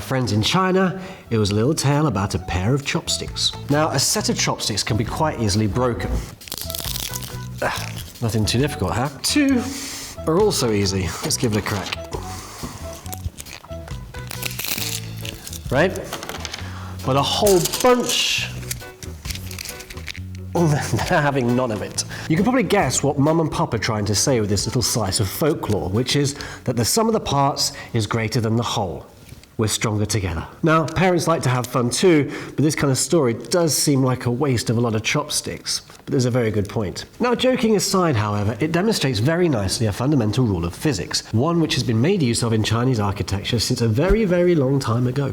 friends in China, it was a little tale about a pair of chopsticks. Now, a set of chopsticks can be quite easily broken. Nothing too difficult, huh? Two are also easy. Let's give it a crack. Right? But a whole bunch, they're having none of it. You can probably guess what Mum and Pop are trying to say with this little slice of folklore, which is that the sum of the parts is greater than the whole. We're stronger together. Now, parents like to have fun too, but this kind of story does seem like a waste of a lot of chopsticks. But there's a very good point. Now, joking aside, however, it demonstrates very nicely a fundamental rule of physics, one which has been made use of in Chinese architecture since a very, very long time ago.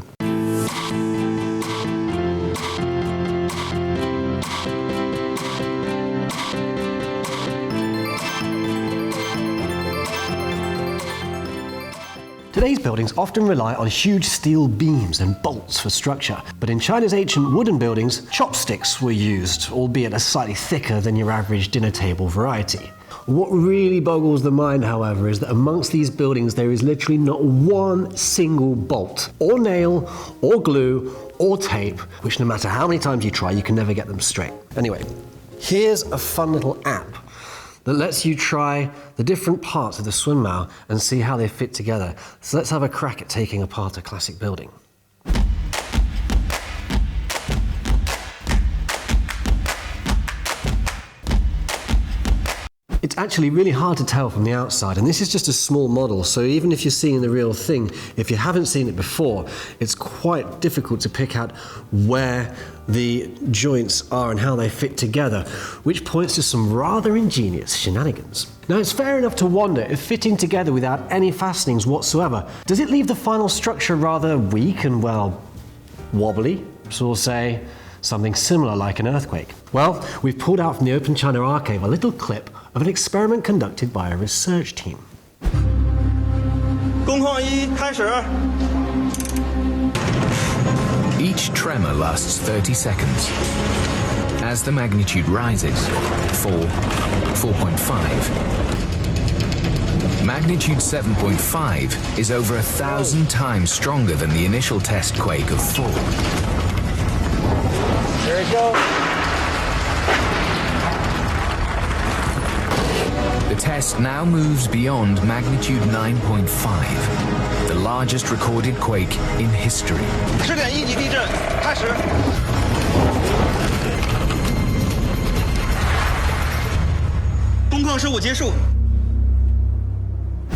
Today's buildings often rely on huge steel beams and bolts for structure, but in China's ancient wooden buildings, chopsticks were used, albeit a slightly thicker than your average dinner table variety. What really boggles the mind, however, is that amongst these buildings there is literally not one single bolt, or nail, or glue, or tape, which no matter how many times you try, you can never get them straight. Anyway, here's a fun little app that lets you try the different parts of the Sunmao and see how they fit together. So let's have a crack at taking apart a classic building. It's actually really hard to tell from the outside, and this is just a small model, so even if you're seeing the real thing, if you haven't seen it before, it's quite difficult to pick out where the joints are and how they fit together, which points to some rather ingenious shenanigans. Now, it's fair enough to wonder if fitting together without any fastenings whatsoever, does it leave the final structure rather weak and, well, wobbly? So we'll say something similar like an earthquake. Well, we've pulled out from the Open China Archive a little clip of an experiment conducted by a research team. Each tremor lasts 30 seconds. As the magnitude rises, 4, 4.5. Magnitude 7.5 is over 1,000 times stronger than the initial test quake of 4. There it goes. The test now moves beyond magnitude 9.5, the largest recorded quake in history.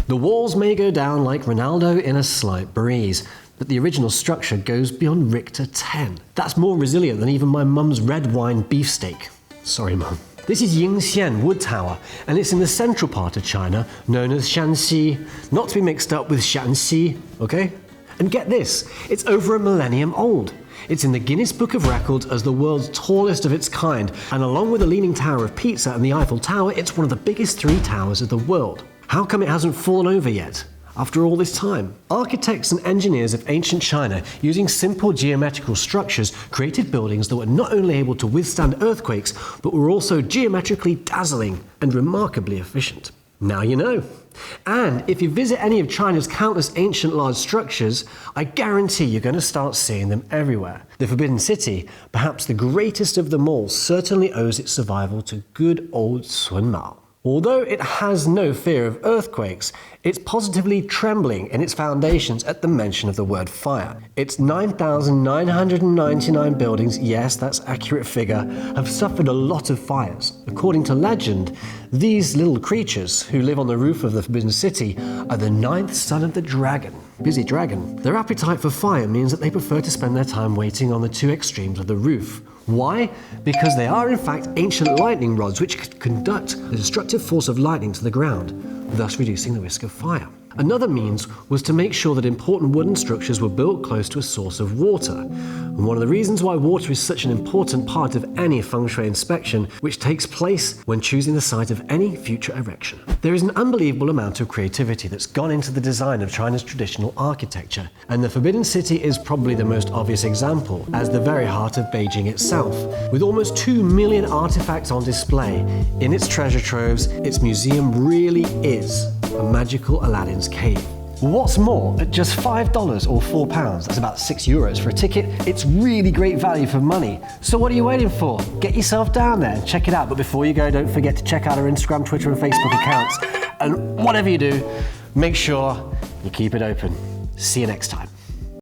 The walls may go down like Ronaldo in a slight breeze, but the original structure goes beyond Richter 10. That's more resilient than even my mum's red wine beefsteak. Sorry, Mum. This is Yingxian Wood Tower, and it's in the central part of China, known as Shanxi, not to be mixed up with Shanxi, okay? And get this, it's over a millennium old. It's in the Guinness Book of Records as the world's tallest of its kind, and along with the Leaning Tower of Pisa and the Eiffel Tower, it's one of the biggest 3 towers of the world. How come it hasn't fallen over yet? After all this time, architects and engineers of ancient China, using simple geometrical structures, created buildings that were not only able to withstand earthquakes, but were also geometrically dazzling and remarkably efficient. Now you know. And if you visit any of China's countless ancient large structures, I guarantee you're going to start seeing them everywhere. The Forbidden City, perhaps the greatest of them all, certainly owes its survival to good old Sunmao. Although it has no fear of earthquakes, it's positively trembling in its foundations at the mention of the word fire. Its 9,999 buildings, yes, that's an accurate figure, have suffered a lot of fires. According to legend, these little creatures who live on the roof of the Forbidden City are the 9th son of the dragon, Busy Dragon. Their appetite for fire means that they prefer to spend their time waiting on the 2 extremes of the roof. Why? Because they are in fact ancient lightning rods which could conduct the destructive force of lightning to the ground, thus reducing the risk of fire. Another means was to make sure that important wooden structures were built close to a source of water. And one of the reasons why water is such an important part of any feng shui inspection, which takes place when choosing the site of any future erection. There is an unbelievable amount of creativity that's gone into the design of China's traditional architecture, and the Forbidden City is probably the most obvious example, as the very heart of Beijing itself. With almost 2 million artifacts on display in its treasure troves, its museum really is a magical Aladdin's cave. What's more, at just $5 or £4, that's about €6 for a ticket, it's really great value for money. So what are you waiting for? Get yourself down there and check it out. But before you go, don't forget to check out our Instagram, Twitter and Facebook accounts. And whatever you do, make sure you keep it open. See you next time.